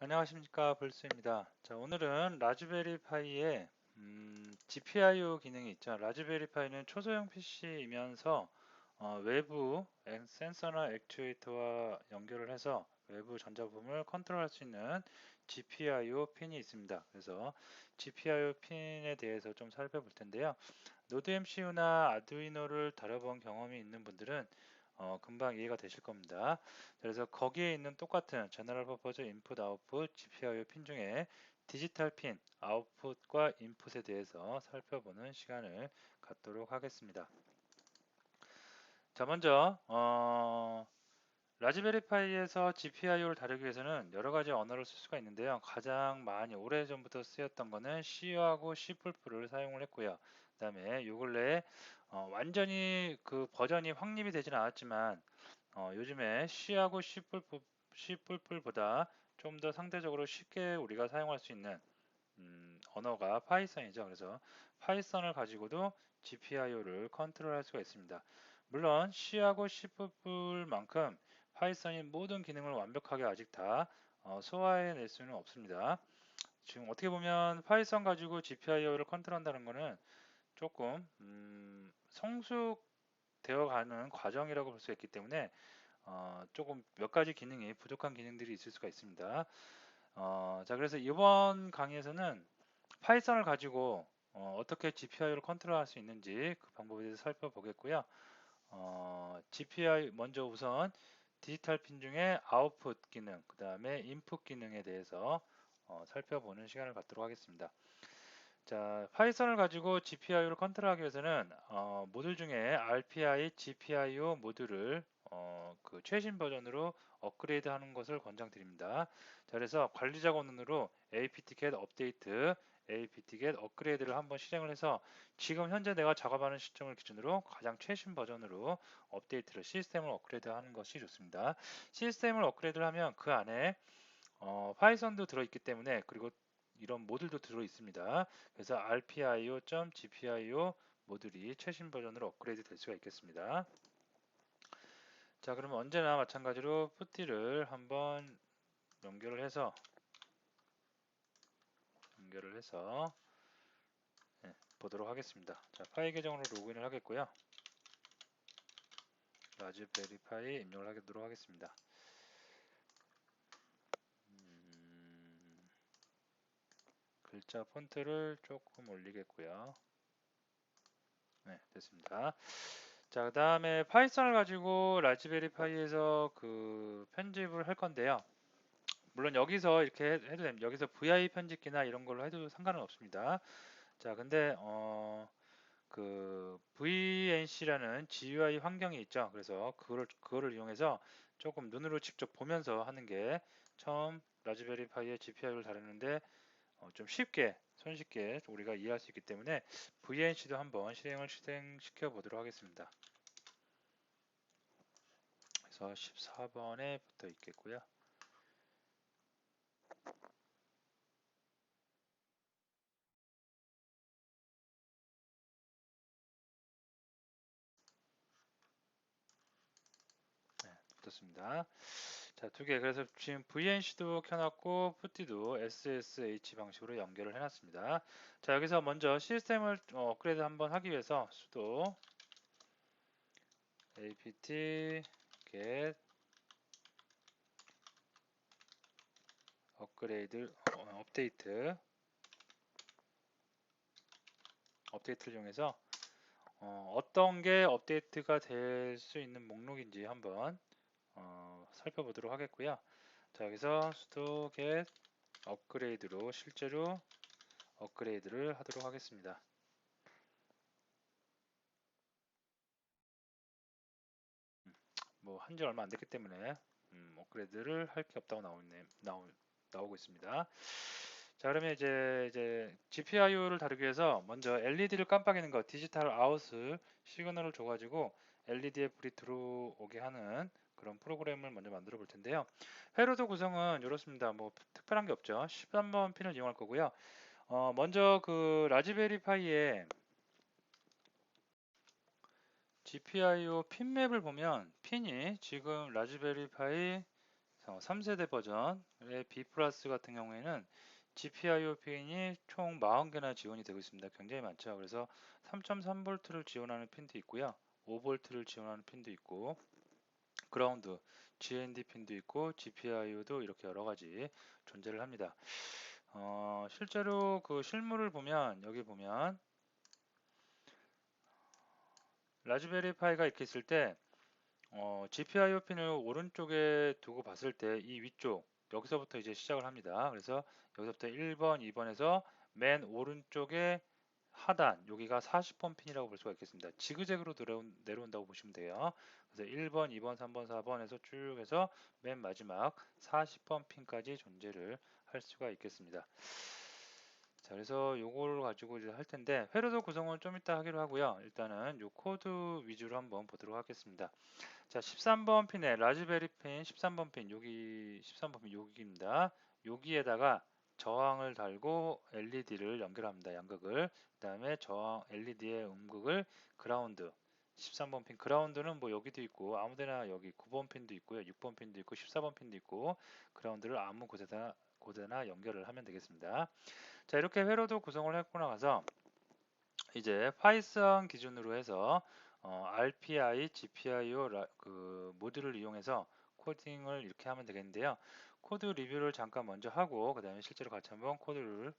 안녕하십니까, 벌스입니다. 자, 오늘은 라즈베리 파이에 GPIO 기능이 있죠. 라즈베리 파이는 초소형 PC이면서 외부 센서나 액추에이터와 연결을 해서 외부 전자부품을 컨트롤할 수 있는 GPIO 핀이 있습니다. 그래서 GPIO 핀에 대해서 좀 살펴볼 텐데요. 노드 MCU나 아두이노를 다뤄본 경험이 있는 분들은 금방 이해가 되실 겁니다. 그래서 거기에 있는 똑같은 제너럴 퍼포즈 인풋 아웃풋 GPIO 핀 중에 디지털 핀 아웃풋과 인풋에 대해서 살펴보는 시간을 갖도록 하겠습니다. 자, 먼저 라즈베리 파이에서 GPIO를 다루기 위해서는 여러 가지 언어를 쓸 수가 있는데요. 가장 많이 오래전부터 쓰였던 거는 C하고 C++를 사용을 했고요. 그다음에 요 근래에 완전히 그 버전이 확립이 되지는 않았지만 요즘에 C하고 C++보다 좀 더 상대적으로 쉽게 우리가 사용할 수 있는 언어가 파이썬이죠. 그래서 파이썬을 가지고도 GPIO를 컨트롤할 수가 있습니다. 물론 C하고 C++만큼 파이썬이 모든 기능을 완벽하게 아직 다 소화해낼 수는 없습니다. 지금 어떻게 보면 파이썬 가지고 GPIO를 컨트롤한다는 것은 조금 성숙되어 가는 과정이라고 볼 수 있기 때문에 조금 몇 가지 기능이 부족한 기능들이 있을 수가 있습니다. 자, 그래서 이번 강의에서는 파이썬을 가지고 떻게 GPIO를 컨트롤할 수 있는지 그 방법에 대해서 살펴보겠고요. GPI 먼저 우선 디지털 핀 중에 아웃풋 기능, 그 다음에 인풋 기능에 대해서 살펴보는 시간을 갖도록 하겠습니다. 자, 파이썬을 가지고 GPIO를 컨트롤하기 위해서는 모듈 중에 RPI, GPIO 모듈을 그 최신 버전으로 업그레이드하는 것을 권장드립니다. 자, 그래서 관리자 권한으로 apt-get 업데이트, apt-get 업그레이드를 한번 실행을 해서 지금 현재 내가 작업하는 시점을 기준으로 가장 최신 버전으로 업데이트를 시스템을 업그레이드하는 것이 좋습니다. 시스템을 업그레이드를 하면 그 안에 파이썬도 들어있기 때문에 그리고 이런 모듈도 들어 있습니다. 그래서 rpio.gpio 모듈이 최신 버전으로 업그레이드 될 수가 있겠습니다. 자, 그러면 언제나 마찬가지로 푸티를 한번 연결을 해서 보도록 하겠습니다. 자, 파이 계정으로 로그인을 하겠고요. 라즈베리 파이 입력을 하도록 하겠습니다. 글자 폰트를 조금 올리겠고요. 네, 됐습니다. 자, 그 다음에 파이썬을 가지고 라즈베리 파이에서 그 편집을 할 건데요. 물론 여기서 이렇게 해도 됩니다. 여기서 VI 편집기나 이런 걸로 해도 상관은 없습니다. 자, 근데 그 VNC라는 GUI 환경이 있죠. 그래서 그거를 이용해서 조금 눈으로 직접 보면서 하는 게 처음 라즈베리 파이의 GPI를 다루는데 좀 쉽게 손쉽게 우리가 이해할 수 있기 때문에 VNC도 한번 실행시켜 보도록 하겠습니다. 그래서 14번에 붙어 있겠고요. 네, 붙었습니다. 자, 두 개. 그래서 지금 VNC도 켜놨고, 푸티도 SSH 방식으로 연결을 해놨습니다. 자, 여기서 먼저 시스템을 업그레이드 한번 하기 위해서 sudo apt get 업그레이드 업데이트를 이용해서 어떤 게 업데이트가 될 수 있는 목록인지 한번 살펴보도록 하겠고요. 자, 여기서 sudo get 업그레이드로 실제로 업그레이드를 하도록 하겠습니다. 뭐 한지 얼마 안 됐기 때문에 업그레이드를 할 게 없다고 나오고 있습니다. 자, 그러면 이제 GPIO를 다루기 위해서 먼저 LED를 깜빡이는 거 디지털 아웃을 시그널을 줘가지고 LED에 불이 들어오게 하는 그런 프로그램을 먼저 만들어 볼 텐데요. 회로도 구성은 이렇습니다. 뭐 특별한 게 없죠. 13번 핀을 이용할 거고요. 먼저 그 라즈베리 파이에 GPIO 핀맵을 보면 핀이 지금 라즈베리 파이 3세대 버전의 B 플러스 같은 경우에는 GPIO 핀이 총 40개나 지원이 되고 있습니다. 굉장히 많죠. 그래서 3.3V를 지원하는 핀도 있고요. 5V를 지원하는 핀도 있고, 그라운드, GND 핀도 있고, GPIO도 이렇게 여러 가지 존재를 합니다. 실제로 그 실물을 보면, 여기 보면, 라즈베리 파이가 이렇게 있을 때, GPIO 핀을 오른쪽에 두고 봤을 때 이 위쪽 여기서부터 이제 시작을 합니다. 그래서 여기서부터 1번, 2번에서 맨 오른쪽에 하단 여기가 40번 핀이라고 볼 수가 있겠습니다. 지그재그로 내려온다고 보시면 돼요. 그래서 1번, 2번, 3번, 4번에서 쭉 해서 맨 마지막 40번 핀까지 존재를 할 수가 있겠습니다. 자, 그래서 요걸 가지고 이제 할 텐데 회로도 구성은 좀 이따 하기로 하고요. 일단은 요 코드 위주로 한번 보도록 하겠습니다. 자, 13번 핀에 라즈베리 핀 13번 핀 여기 13번 핀 여기입니다. 여기에다가 저항을 달고 LED를 연결합니다. 양극을. 그다음에 저항 LED의 음극을 그라운드 13번 핀 그라운드는 뭐 여기도 있고 아무데나 여기 9번 핀도 있고요. 6번 핀도 있고 14번 핀도 있고 그라운드를 아무 곳에나 연결을 하면 되겠습니다. 자, 이렇게 회로도 구성을 했고 나가서 이제 파이썬 기준으로 해서 RPI, GPIO 그 모듈을 이용해서 코딩을 이렇게 하면 되겠는데요. 코드 리뷰를 잠깐 먼저 하고 그 다음에 실제로 같이 한번 코딩을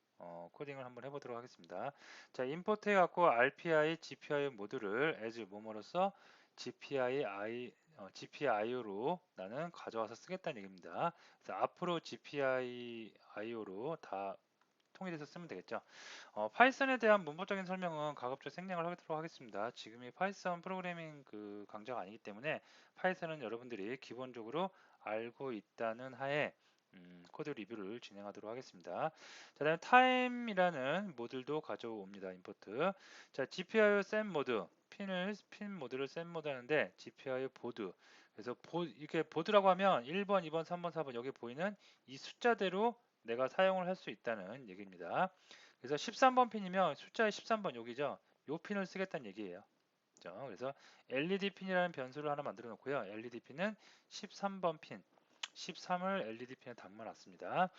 한번 해보도록 하겠습니다. 자, 임포트 해갖고 RPI, GPIO 모듈을 as 뭐뭐로서 GPIO로 나는 가져와서 쓰겠다는 얘기입니다. 그래서 앞으로 GPIO로 다 통일해서 쓰면 되겠죠. 파이썬에 대한 문법적인 설명은 가급적 생략을 하도록 하겠습니다. 지금이 파이썬 프로그래밍 그 강좌가 아니기 때문에 파이썬은 여러분들이 기본적으로 알고 있다는 하에 코드 리뷰를 진행하도록 하겠습니다. 자, 다음에 time이라는 모듈도 가져옵니다. 임포트. 자, GPIO set 모드 핀 모드를 set 모드 하는데 GPIO 보드 그래서 이렇게 보드라고 하면 1번, 2번, 3번, 4번 여기 보이는 이 숫자대로 내가 사용을 할 수 있다는 얘기입니다. 그래서 13번 핀이면 숫자의 13번 여기죠. 요 핀을 쓰겠다는 얘기예요. 그래서 LED 핀이라는 변수를 하나 만들어 놓고요. LED 핀은 13번 핀, 13을 LED 핀에 담아놨습니다.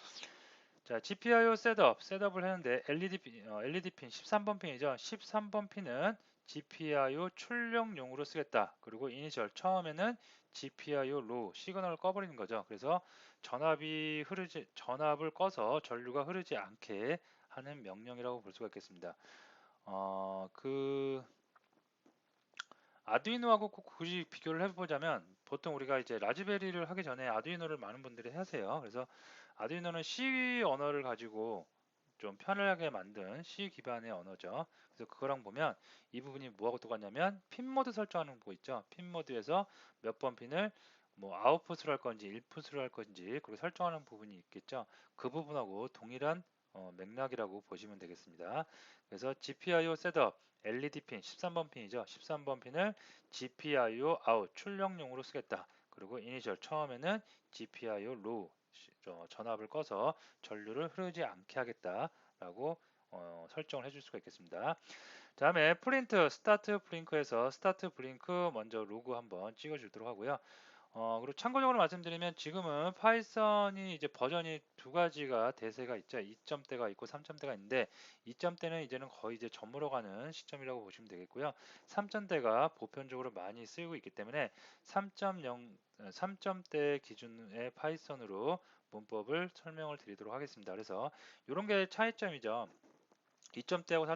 자, GPIO 셋업을 했는데 LED 핀 13번 핀이죠. 13번 핀은 GPIO 출력용으로 쓰겠다. 그리고 이니셜 처음에는 GPIO 로우 시그널을 꺼버리는 거죠. 그래서 전압을 꺼서 전류가 흐르지 않게 하는 명령이라고 볼 수가 있겠습니다. 그 아두이노하고 굳이 비교를 해보자면 보통 우리가 이제 라즈베리를 하기 전에 아두이노를 많은 분들이 하세요. 그래서 아두이노는 C 언어를 가지고 좀 편하게 만든 C 기반의 언어죠. 그래서 그거랑 보면 이 부분이 뭐하고 똑같냐면 핀 모드 설정하는 거 있죠. 핀 모드에서 몇 번 핀을 뭐 아웃풋으로 할 건지 인풋으로 할 건지 그리고 설정하는 부분이 있겠죠. 그 부분하고 동일한 맥락이라고 보시면 되겠습니다. 그래서 GPIO 셋업 LED 핀 13번 핀이죠. 13번 핀을 GPIO 아웃 출력용으로 쓰겠다. 그리고 이니셜 처음에는 GPIO 로우 전압을 꺼서 전류를 흐르지 않게 하겠다라고 설정을 해줄 수가 있겠습니다. 다음에 프린트 스타트 블링크에서 스타트 블링크 먼저 로그 한번 찍어주도록 하고요. 그리고 참고적으로 말씀드리면 지금은 파이썬이 이제 버전이 두 가지가 대세가 있죠. 2점대가 있고 3점대가 있는데 2점대는 이제는 거의 이제 저물어가는 시점이라고 보시면 되겠고요. 3점대가 보편적으로 많이 쓰이고 있기 때문에 3점대 기준의 파이썬으로 문법을 설명을 드리도록 하겠습니다. 그래서 이런 게 차이점이죠. 2점대하고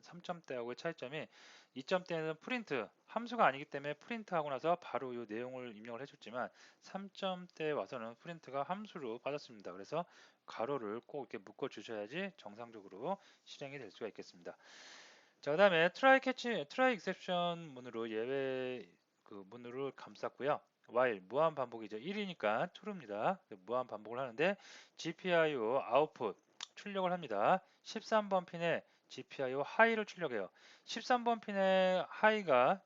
3점대하고의 차이점이 2점대는 프린트 함수가 아니기 때문에 프린트하고 나서 바로 이 내용을 입력을 해줬지만 3점대에 와서는 프린트가 함수로 빠졌습니다. 그래서 가로를 꼭 이렇게 묶어 주셔야지 정상적으로 실행이 될 수가 있겠습니다. 자, 그다음에 트라이 익셉션 문으로 예외 그 문으로 감쌌고요. while 무한 반복이죠. 1이니까 true입니다. 무한 반복을 하는데 GPIO 아웃풋 출력을 합니다. 13번 핀에 GPIO 하이를 출력해요. 13번 핀에 하이가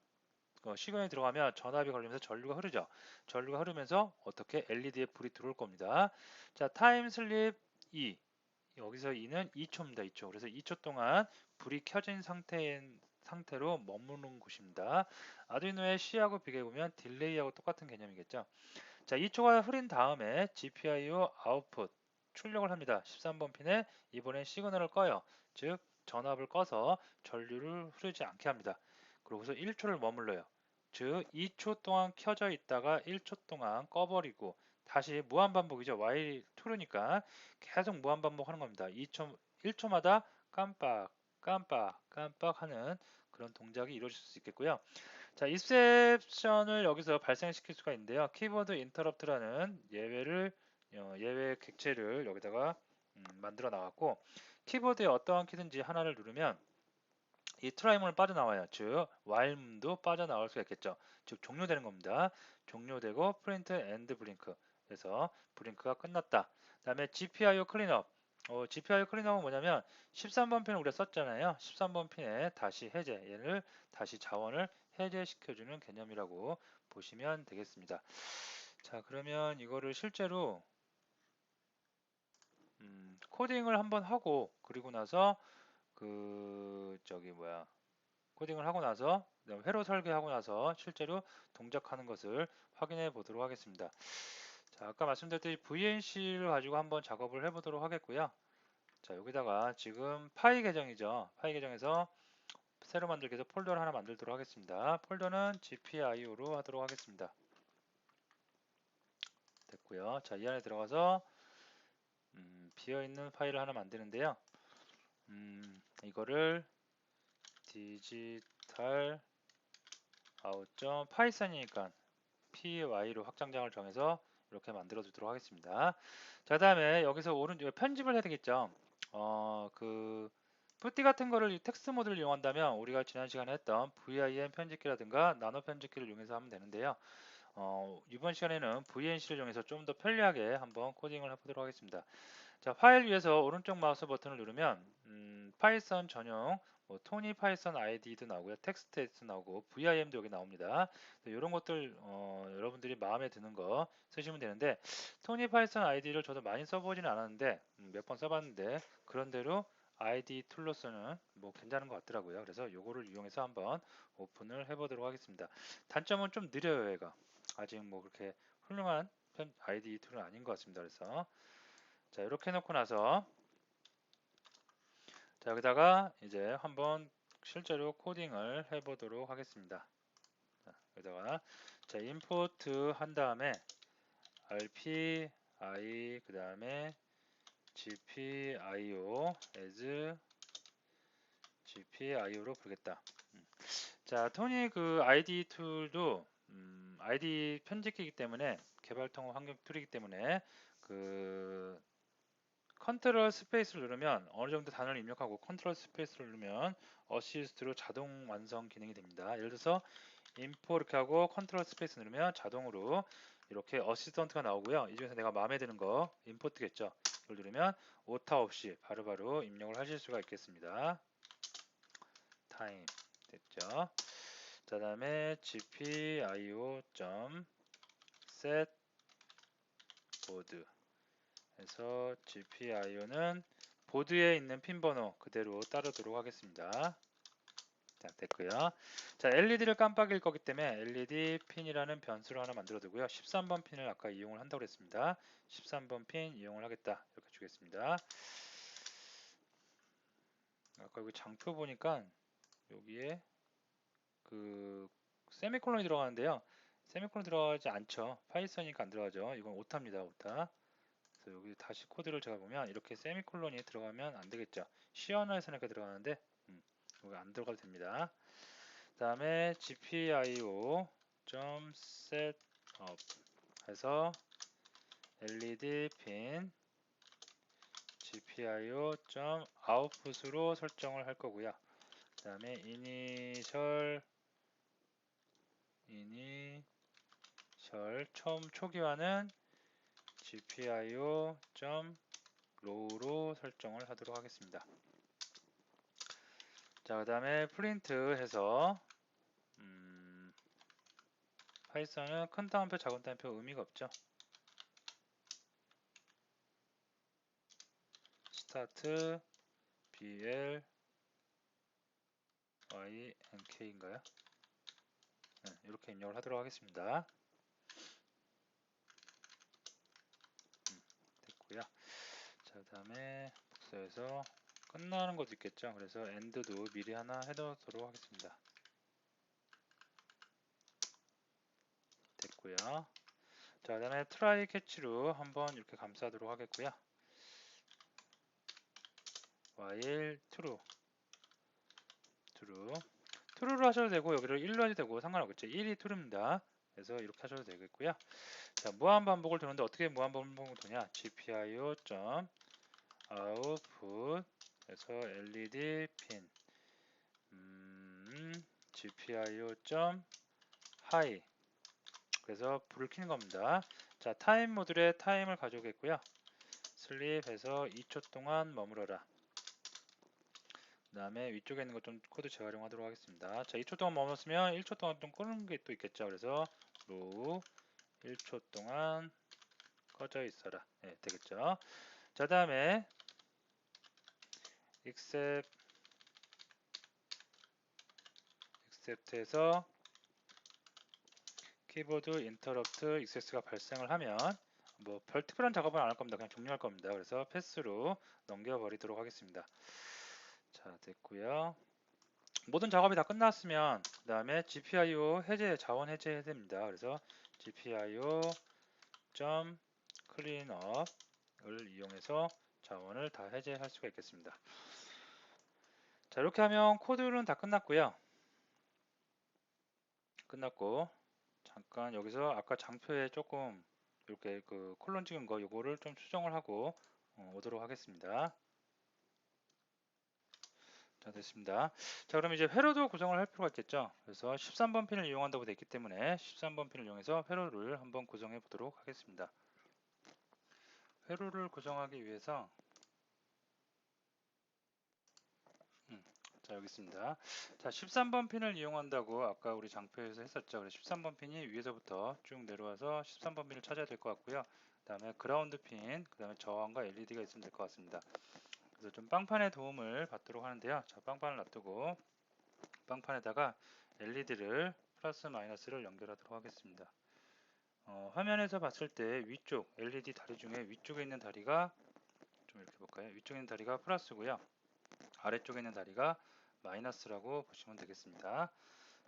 시간이 들어가면 전압이 걸리면서 전류가 흐르죠. 전류가 흐르면서 어떻게 LED에 불이 들어올 겁니다. 자, 타임 슬립 2. 여기서 2는 2초입니다. 2초. 그래서 2초 동안 불이 켜진 상태로 머무는 곳입니다. 아두이노의 C하고 비교해보면 딜레이하고 똑같은 개념이겠죠. 자, 2초가 흐린 다음에 GPIO 아웃풋 출력을 합니다. 13번 핀에 이번엔 시그널을 꺼요. 즉 전압을 꺼서 전류를 흐르지 않게 합니다. 그러고서 1초를 머물러요. 즉 2초 동안 켜져 있다가 1초 동안 꺼버리고 다시 무한반복이죠. while true니까 계속 무한반복하는 겁니다. 1초마다 깜빡 깜빡 깜빡 하는 그런 동작이 이루어질 수 있겠고요. 자, exception을 여기서 발생시킬 수가 있는데요. 키보드 interrupt라는 예외 객체를 여기다가 만들어 나왔고, 키보드에 어떠한 키든지 하나를 누르면 이 트라이문을 빠져나와요. 즉 while문도 빠져나올 수가 있겠죠. 즉 종료되는 겁니다. 종료되고 프린트 엔드 블링크. 그래서 블링크가 끝났다. 그다음에 GPIO 클린업. GPIO 클린업은 뭐냐면 13번 핀을 우리가 썼잖아요. 13번 핀에 다시 해제, 얘를 다시 자원을 해제시켜주는 개념이라고 보시면 되겠습니다. 자, 그러면 이거를 실제로 코딩을 한번 하고 그리고 나서 코딩을 하고 나서 회로 설계하고 나서 실제로 동작하는 것을 확인해 보도록 하겠습니다. 자, 아까 말씀드렸듯이 VNC를 가지고 한번 작업을 해 보도록 하겠고요. 자, 여기다가 지금 파이 계정이죠. 파이 계정에서 새로 만들기 위해서 폴더를 하나 만들도록 하겠습니다. 폴더는 GPIO로 하도록 하겠습니다. 됐고요. 자, 이 안에 들어가서 비어있는 파일을 하나 만드는데요. 이거를 디지털 out.python이니까 py로 확장장을 정해서 이렇게 만들어 주도록 하겠습니다. 자, 그다음에 여기서 오른쪽 편집을 해야 되겠죠. 푸티 같은 거를 텍스트 모드를 이용한다면 우리가 지난 시간에 했던 vim 편집기라든가 나노 편집기를 이용해서 하면 되는데요. 이번 시간에는 VNC를 이용해서 좀 더 편리하게 한번 코딩을 해보도록 하겠습니다. 자, 파일 위에서 오른쪽 마우스 버튼을 누르면 파이썬 전용 토니 파이썬 아이디도 나오고요, 텍스트 에디터 나오고 VIM도 여기 나옵니다. 이런 것들 여러분들이 마음에 드는 거 쓰시면 되는데, 토니 파이썬 아이디를 저도 많이 써보지는 않았는데 몇 번 써봤는데 그런대로 아이디 툴로서는 뭐 괜찮은 것 같더라고요. 그래서 요거를 이용해서 한번 오픈을 해보도록 하겠습니다. 단점은 좀 느려요. 얘가 아직 뭐 그렇게 훌륭한 아이디 툴은 아닌 것 같습니다. 그래서 자, 이렇게 해놓고 나서 자, 여기다가 이제 한번 실제로 코딩을 해보도록 하겠습니다. 자, 여기다가 자, 임포트 한 다음에 rp i 그 다음에 gpio as gpio로 부르겠다. 자, 토니 아이디 툴도 아이디 편집기이기 때문에 개발통 환경 툴이기 때문에 컨트롤 스페이스를 누르면 어느 정도 단어를 입력하고 컨트롤 스페이스를 누르면 어시스트로 자동 완성 기능이 됩니다. 예를 들어서 인포 이렇게 하고 컨트롤 스페이스 누르면 자동으로 이렇게 어시스턴트가 나오고요. 이 중에서 내가 마음에 드는 거 임포트겠죠. 이걸 누르면 오타 없이 바로바로 입력을 하실 수가 있겠습니다. 타임 됐죠. 자, 다음에 gpio.set board 그래서 GPIO는 보드에 있는 핀 번호 그대로 따르도록 하겠습니다. 자, 됐고요. 자, LED를 깜빡일 거기 때문에 LED 핀이라는 변수를 하나 만들어 두고요. 13번 핀을 아까 이용을 한다고 했습니다. 13번 핀 이용을 하겠다. 이렇게 주겠습니다. 아까 여기 장표 보니까 여기에 세미콜론이 들어가는데요. 세미콜론 들어가지 않죠. 파이썬이니까 안 들어가죠. 이건 오타입니다. 오타. 그래서 여기 다시 코드를 제가 보면 이렇게 세미콜론이 들어가면 안 되겠죠. 시언어에서는 이렇게 들어가는데 여기 안 들어가도 됩니다. 그 다음에 gpio.setup 해서 LED 핀 gpio.output으로 설정을 할 거고요. 그 다음에 이니셜 처음 초기화는 gpio.row로 설정을 하도록 하겠습니다. 자, 그 다음에 프린트 해서 파이썬은 큰 따옴표 작은 따옴표 의미가 없죠. 스타트 bl ynk인가요? 네, 이렇게 입력을 하도록 하겠습니다. 자, 다음에 복사해서 끝나는 것도 있겠죠. 그래서 end도 미리 하나 해두도록 하겠습니다. 됐고요. 자, 다음에 try catch로 한번 이렇게 감싸도록 하겠고요. while true로 하셔도 되고 여기를 1로 해도 되고 상관없겠죠. 1이 true입니다. 그래서 이렇게 하셔도 되겠고요. 자, 무한 반복을 두는데 어떻게 무한 반복을 두냐? gpio.output 그래서 led pin gpio.high 그래서 불을 켜는 겁니다. 자, 타임 모듈에 타임을 가져오겠고요. 슬립해서 2초 동안 머물러라. 그 다음에 위쪽에 있는 것 좀 코드 재활용하도록 하겠습니다. 자, 2초 동안 머물렀으면 1초 동안 좀 끄는 게 또 있겠죠. 그래서 로우 1초 동안 꺼져 있어라. 네, 되겠죠. 자, 다음에 except에서 키보드 인터럽트 익세스가 발생을 하면 뭐 별 특별한 작업은 안 할 겁니다. 그냥 종료할 겁니다. 그래서 패스로 넘겨버리도록 하겠습니다. 자, 됐고요. 모든 작업이 다 끝났으면 그 다음에 GPIO 해제, 자원 해제해야 됩니다. 그래서 GPIO.cleanup을 이용해서 자원을 다 해제할 수가 있겠습니다. 자, 이렇게 하면 코드는 다 끝났고요. 끝났고 잠깐 여기서 아까 장표에 조금 이렇게 그 콜론 찍은 거 요거를 좀 수정을 하고 오도록 하겠습니다. 자, 됐습니다. 자, 그럼 이제 회로도 구성을 할 필요가 있겠죠. 그래서 13번 핀을 이용한다고 되어 있기 때문에 13번 핀을 이용해서 회로를 한번 구성해 보도록 하겠습니다. 회로를 구성하기 위해서 자, 여기 있습니다. 자, 13번 핀을 이용한다고 아까 우리 장표에서 했었죠. 그래서 13번 핀이 위에서부터 쭉 내려와서 13번 핀을 찾아야 될 것 같고요. 그 다음에 그라운드 핀, 그 다음에 저항과 LED가 있으면 될 것 같습니다. 그래서 좀 빵판의 도움을 받도록 하는데요. 자, 빵판을 놔두고 빵판에다가 LED를 플러스 마이너스를 연결하도록 하겠습니다. 화면에서 봤을 때 위쪽 LED 다리 중에 위쪽에 있는 다리가 좀 이렇게 볼까요? 위쪽에 있는 다리가 플러스고요. 아래쪽에 있는 다리가 마이너스라고 보시면 되겠습니다.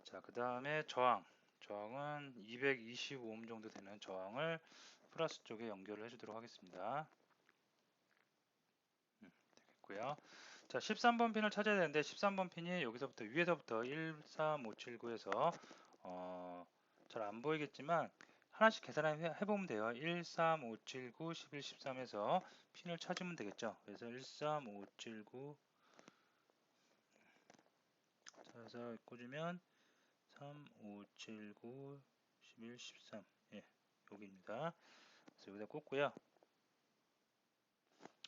자, 그 다음에 저항은 225옴 정도 되는 저항을 플러스 쪽에 연결을 해주도록 하겠습니다. 되겠고요. 자, 13번 핀을 찾아야 되는데 13번 핀이 여기서부터 위에서부터 13579에서 잘 안 보이겠지만 하나씩 계산해 보면 돼요. 13579 11 13에서 핀을 찾으면 되겠죠. 그래서 13579 찾아서 꽂으면 3579 11 13 예, 여기입니다. 그래서 여기다 꽂고요.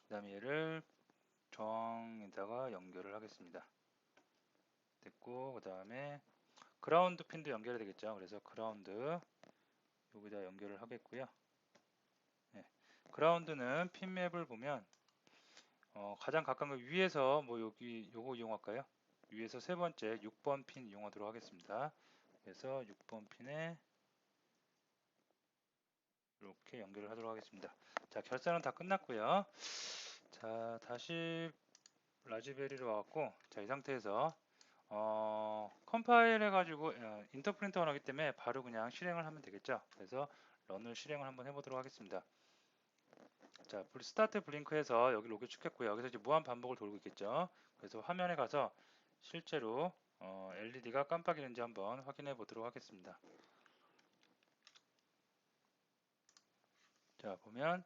그 다음에 얘를 저항에다가 연결을 하겠습니다. 됐고 그 다음에 그라운드 핀도 연결이 되겠죠. 그래서 그라운드 여기다 연결을 하겠고요. 네. 그라운드는 핀 맵을 보면 가장 가까운 거 위에서 뭐 여기 요거 이용할까요? 위에서 세 번째 6번 핀 이용하도록 하겠습니다. 그래서 6번 핀에 이렇게 연결을 하도록 하겠습니다. 자, 결선은 다 끝났고요. 자, 다시 라즈베리로 와갖고 자, 이 상태에서 컴파일 해가지고 인터프린터 언어기 때문에 바로 그냥 실행을 하면 되겠죠. 그래서 런을 실행을 한번 해보도록 하겠습니다. 자, 스타트 블링크해서 여기 로그 찍혔고요. 여기서 이제 무한 반복을 돌고 있겠죠. 그래서 화면에 가서 실제로 LED가 깜빡이는지 한번 확인해 보도록 하겠습니다. 자, 보면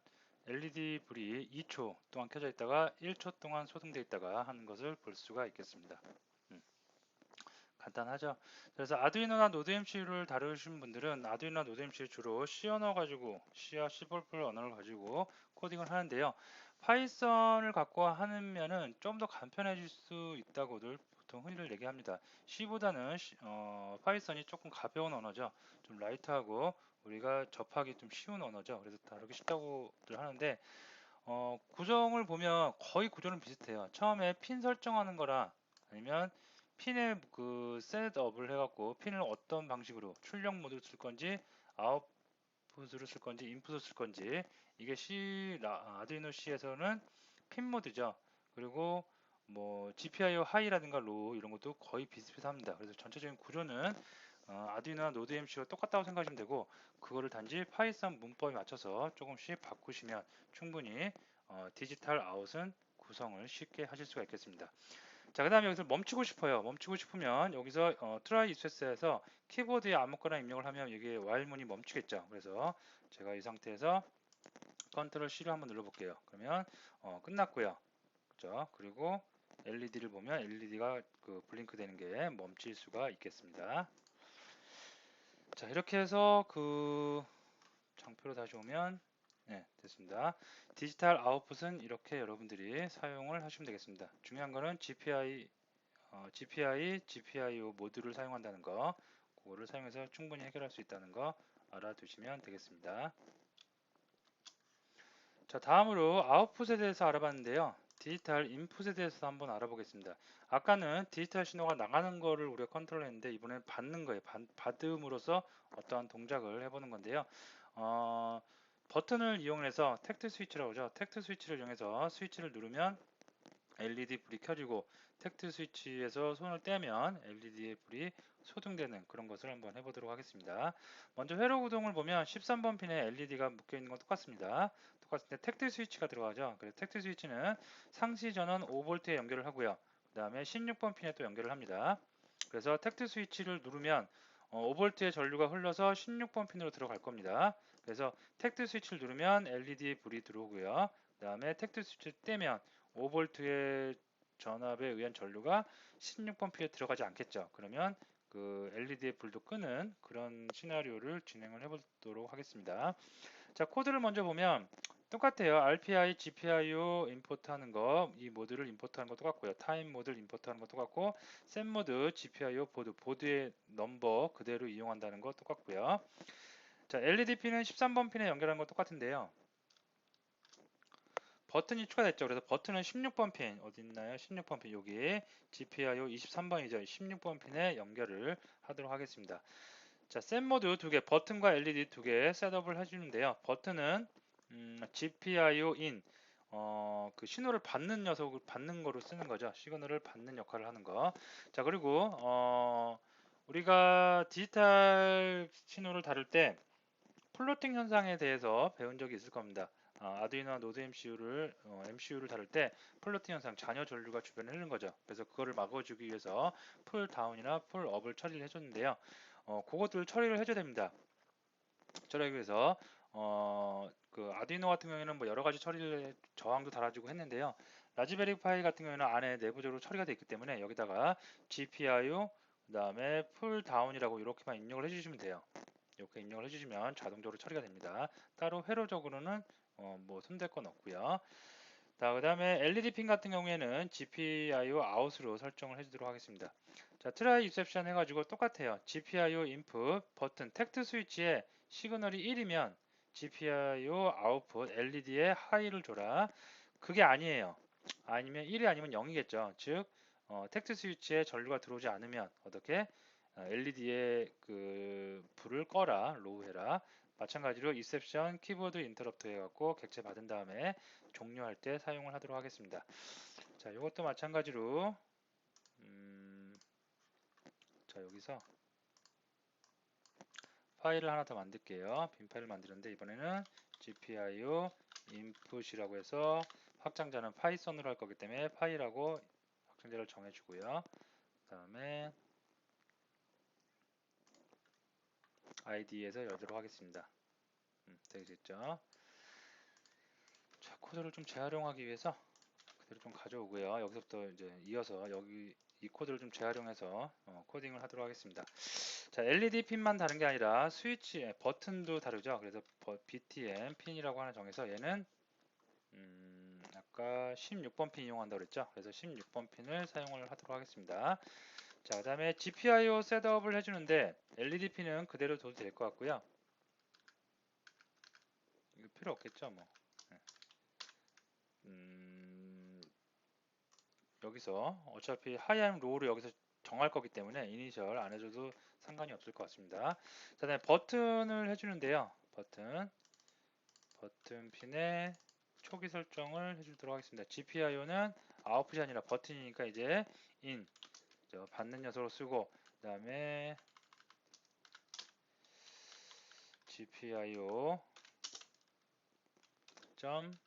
LED 불이 2초 동안 켜져 있다가 1초 동안 소등되어 있다가 하는 것을 볼 수가 있겠습니다. 간단하죠. 그래서 아두이노나 노드 MCU를 다루신 분들은 아두이노나 노드 MCU 주로 C 언어 가지고 C와 C++ 언어를 가지고 코딩을 하는데요. 파이썬을 갖고 하면은 좀 더 간편해질 수 있다고들 보통 흔히들 얘기합니다. C보다는 파이썬이 조금 가벼운 언어죠. 좀 라이트하고 우리가 접하기 좀 쉬운 언어죠. 그래서 다루기 쉽다고들 하는데 구성을 보면 거의 구조는 비슷해요. 처음에 핀 설정하는 거라 아니면 핀의 그 셋업을 해갖고 핀을 어떤 방식으로 출력 모드를 쓸 건지 아웃풋 아웃풋으로 쓸 건지 인풋으로 쓸 건지. 이게 아두이노 C에서는 핀 모드죠. 그리고 뭐 GPIO 하이라든가 로우 이런 것도 거의 비슷비슷합니다. 그래서 전체적인 구조는 아두이노나 노드 MC와 똑같다고 생각하시면 되고, 그거를 단지 파이썬 문법에 맞춰서 조금씩 바꾸시면 충분히 디지털 아웃은 구성을 쉽게 하실 수가 있겠습니다. 자, 그 다음에 여기서 멈추고 싶어요. 멈추고 싶으면 여기서 try exec에서 키보드에 아무거나 입력을 하면 이게 while문이 멈추겠죠. 그래서 제가 이 상태에서 컨트롤 C를 한번 눌러볼게요. 그러면 끝났고요. 그죠? 그리고 LED를 보면 LED가 그 블링크 되는 게 멈출 수가 있겠습니다. 자, 이렇게 해서 그 장표로 다시 오면 네, 됐습니다. 디지털 아웃풋은 이렇게 여러분들이 사용을 하시면 되겠습니다. 중요한 거는 GPIO 모듈을 사용한다는 거, 그거를 사용해서 충분히 해결할 수 있다는 거 알아두시면 되겠습니다. 자, 다음으로 아웃풋에 대해서 알아봤는데요. 디지털 인풋에 대해서 한번 알아보겠습니다. 아까는 디지털 신호가 나가는 거를 우리가 컨트롤했는데, 이번에는 받는 거예요. 받음으로써 어떠한 동작을 해보는 건데요. 버튼을 이용해서 텍트 스위치라고 하죠. 텍트 스위치를 이용해서 스위치를 누르면 LED 불이 켜지고, 텍트 스위치에서 손을 떼면 LED의 불이 소등되는 그런 것을 한번 해보도록 하겠습니다. 먼저 회로 구동을 보면 13번 핀에 LED가 묶여 있는 건 똑같습니다. 똑같은데 텍트 스위치가 들어가죠. 그래서 텍트 스위치는 상시 전원 5V에 연결을 하고요. 그 다음에 16번 핀에 또 연결을 합니다. 그래서 텍트 스위치를 누르면 5V의 전류가 흘러서 16번 핀으로 들어갈 겁니다. 그래서 텍트 스위치를 누르면 LED의 불이 들어오고요. 그 다음에 텍트 스위치를 떼면 5V의 전압에 의한 전류가 16번 핀에 들어가지 않겠죠. 그러면 그 LED의 불도 끄는 그런 시나리오를 진행을 해보도록 하겠습니다. 자, 코드를 먼저 보면 똑같아요. RPI, GPIO 임포트 하는 거, 이 모드를 임포트 하는 거 똑같고요. 타임 모드를 임포트 하는 거 똑같고, 셋 모드, GPIO 보드의 넘버 그대로 이용한다는 거 똑같고요. 자, LED 핀은 13번 핀에 연결하는 거 똑같은데요. 버튼이 추가됐죠. 그래서 버튼은 16번 핀 어디 있나요? 16번 핀 여기 GPIO 23번이죠. 16번 핀에 연결을 하도록 하겠습니다. 자, 셋 모드 두 개, 버튼과 LED 두 개 셋업을 해주는데요. 버튼은 GPIO in 그 신호를 받는 녀석을 받는 거로 쓰는 거죠. 시그널을 받는 역할을 하는 거. 자, 그리고 우리가 디지털 신호를 다룰 때 플로팅 현상에 대해서 배운 적이 있을 겁니다. 아두이노와 노드 MCU를 다룰 때 플로팅 현상, 잔여 전류가 주변에 흐르는 거죠. 그래서 그거를 막아주기 위해서 풀 다운이나 풀 업을 처리를 해줬는데요. 그것들 처리를 해줘야 됩니다. 처리하기 위해서 그 아두이노 같은 경우에는 뭐 여러 가지 처리를 저항도 달아주고 했는데요. 라즈베리 파이 같은 경우에는 안에 내부적으로 처리가 되어 있기 때문에 여기다가 GPIO 그다음에 풀 다운이라고 이렇게만 입력을 해주시면 돼요. 이렇게 입력을 해주시면 자동적으로 처리가 됩니다. 따로 회로적으로는 뭐 손댈 건 없고요. 자, 그 다음에 LED 핀 같은 경우에는 GPIO 아웃으로 설정을 해주도록 하겠습니다. 자, 트라이 익셉션 해가지고 똑같아요. GPIO 인풋 버튼 텍트 스위치에 시그널이 1이면 GPIO 아웃풋 LED에 하이를 줘라. 그게 아니에요. 아니면 1이 아니면 0이겠죠. 즉 텍트 스위치에 전류가 들어오지 않으면 어떻게 LED에 그 불을 꺼라, 로우 해라. 마찬가지로 이셉션 키보드 인터럽트 해갖고 객체 받은 다음에 종료할 때 사용을 하도록 하겠습니다. 자, 이것도 마찬가지로 자, 여기서 파일을 하나 더 만들게요. 빈 파일을 만드는데 이번에는 GPIO input이라고 해서 확장자는 파이썬으로 할 거기 때문에 파일하고 확장자를 정해주고요. 그 다음에 ID에서 열도록 하겠습니다. 되겠죠? 자, 코드를 좀 재활용하기 위해서 그대로 좀 가져오고요. 여기서부터 이제 이어서 여기 이 코드를 좀 재활용해서 코딩을 하도록 하겠습니다. 자, LED 핀만 다른 게 아니라 스위치, 버튼도 다르죠. 그래서 BTM 핀이라고 하나 정해서 얘는 아까 16번 핀 이용한다고 그랬죠. 그래서 16번 핀을 사용을 하도록 하겠습니다. 자, 그 다음에 GPIO 셋업을 해주는데 LED 핀은 그대로 둬도 될 것 같고요. 이거 필요 없겠죠, 뭐. 네. 여기서 어차피 하이암 로우를 여기서 정할 거기 때문에 이니셜 안 해줘도 상관이 없을 것 같습니다. 자, 다음에 버튼을 해주는데요. 버튼 핀의 초기 설정을 해주도록 하겠습니다. GPIO는 아웃풋이 아니라 버튼이니까 이제 in 받는 녀석으로 쓰고, 그 다음에 GPIO 점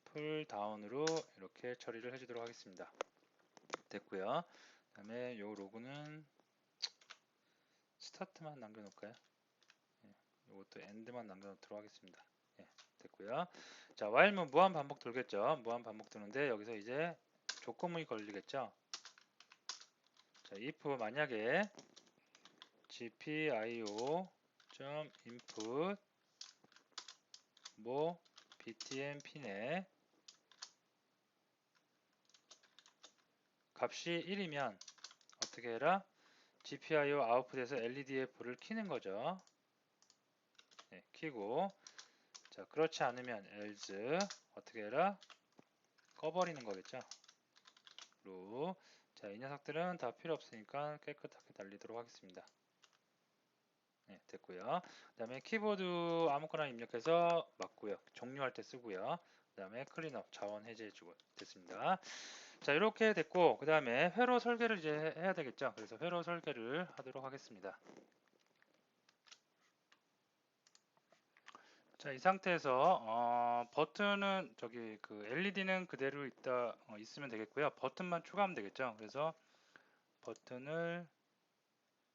풀다운으로 이렇게 처리를 해주도록 하겠습니다. 됐고요. 그 다음에 요 로그는 스타트만 남겨놓을까요? 이것도 엔드만 남겨놓도록 하겠습니다. 예, 됐고요. 자, while는 무한 반복 돌겠죠. 무한 반복 도는데 여기서 이제 조건문이 걸리겠죠. 자, if 만약에 gpio.input 뭐 btn 핀에 값이 1이면 어떻게 해라? GPIO 아웃풋에서 LED의 불을 켜는 거죠. 네, 켜고, 자, 그렇지 않으면 else 어떻게 해라? 꺼버리는 거겠죠. 로. 자, 이 녀석들은 다 필요 없으니까 깨끗하게 달리도록 하겠습니다. 네, 됐고요. 그 다음에 키보드 아무거나 입력해서 맞고요. 종료할 때 쓰고요. 그 다음에 클린업 자원 해제해주고 됐습니다. 자, 이렇게 됐고, 그 다음에 회로 설계를 이제 해야 되겠죠. 그래서 회로 설계를 하도록 하겠습니다. 자, 이 상태에서 버튼은 저기 그 LED는 그대로 있으면 되겠고요. 버튼만 추가하면 되겠죠. 그래서 버튼을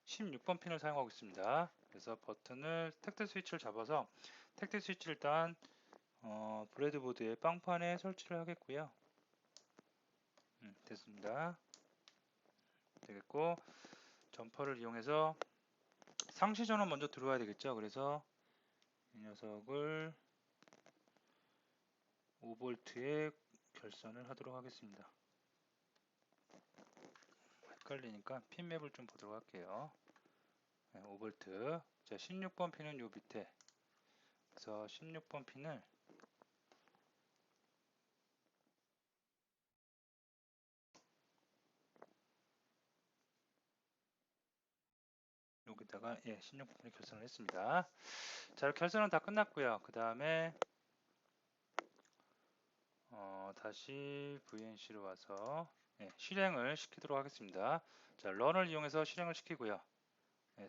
16번 핀을 사용하고 있습니다. 그래서 버튼을 택트 스위치를 잡아서 택트 스위치를 일단 브레드보드의 빵판에 설치를 하겠고요. 됐습니다. 되겠고, 점퍼를 이용해서 상시 전원 먼저 들어와야 되겠죠. 그래서 이 녀석을 5V에 결선을 하도록 하겠습니다. 헷갈리니까 핀맵을 좀 보도록 할게요. 네, 5V. 자, 16번 핀은 요 밑에. 그래서 16번 핀을 여기다가 16번 핀을 결선을 했습니다. 자, 결선은 다 끝났고요. 그 다음에 다시 VNC로 와서 실행을 시키도록 하겠습니다. 자, 런을 이용해서 실행을 시키고요.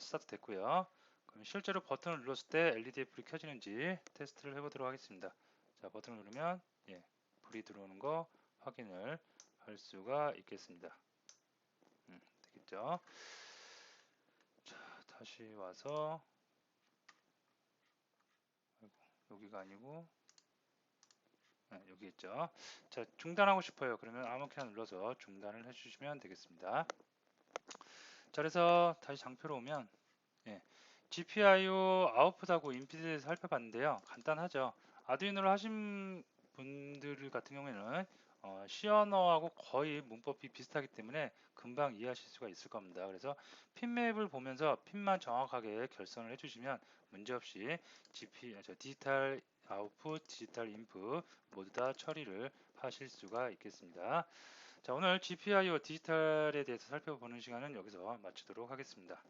스타트 됐고요. 그럼 실제로 버튼을 눌렀을 때 LED의 불이 켜지는지 테스트를 해보도록 하겠습니다. 자, 버튼을 누르면 불이 들어오는 거 확인을 할 수가 있겠습니다. 되겠죠? 자, 다시 와서 여기가 아니고 여기 있죠. 자, 중단하고 싶어요. 그러면 아무렇게나 눌러서 중단을 해주시면 되겠습니다. 자, 그래서 다시 장표로 오면 GPIO 아웃풋하고 인풋에 살펴봤는데요. 간단하죠. 아두이노를 하신 분들 같은 경우에는 C 언어하고 거의 문법이 비슷하기 때문에 금방 이해하실 수가 있을 겁니다. 그래서 핀맵을 보면서 핀만 정확하게 결선을 해주시면 문제없이 디지털 아웃풋, 디지털 인풋 모두 다 처리를 하실 수가 있겠습니다. 자, 오늘 GPIO 디지털에 대해서 살펴보는 시간은 여기서 마치도록 하겠습니다.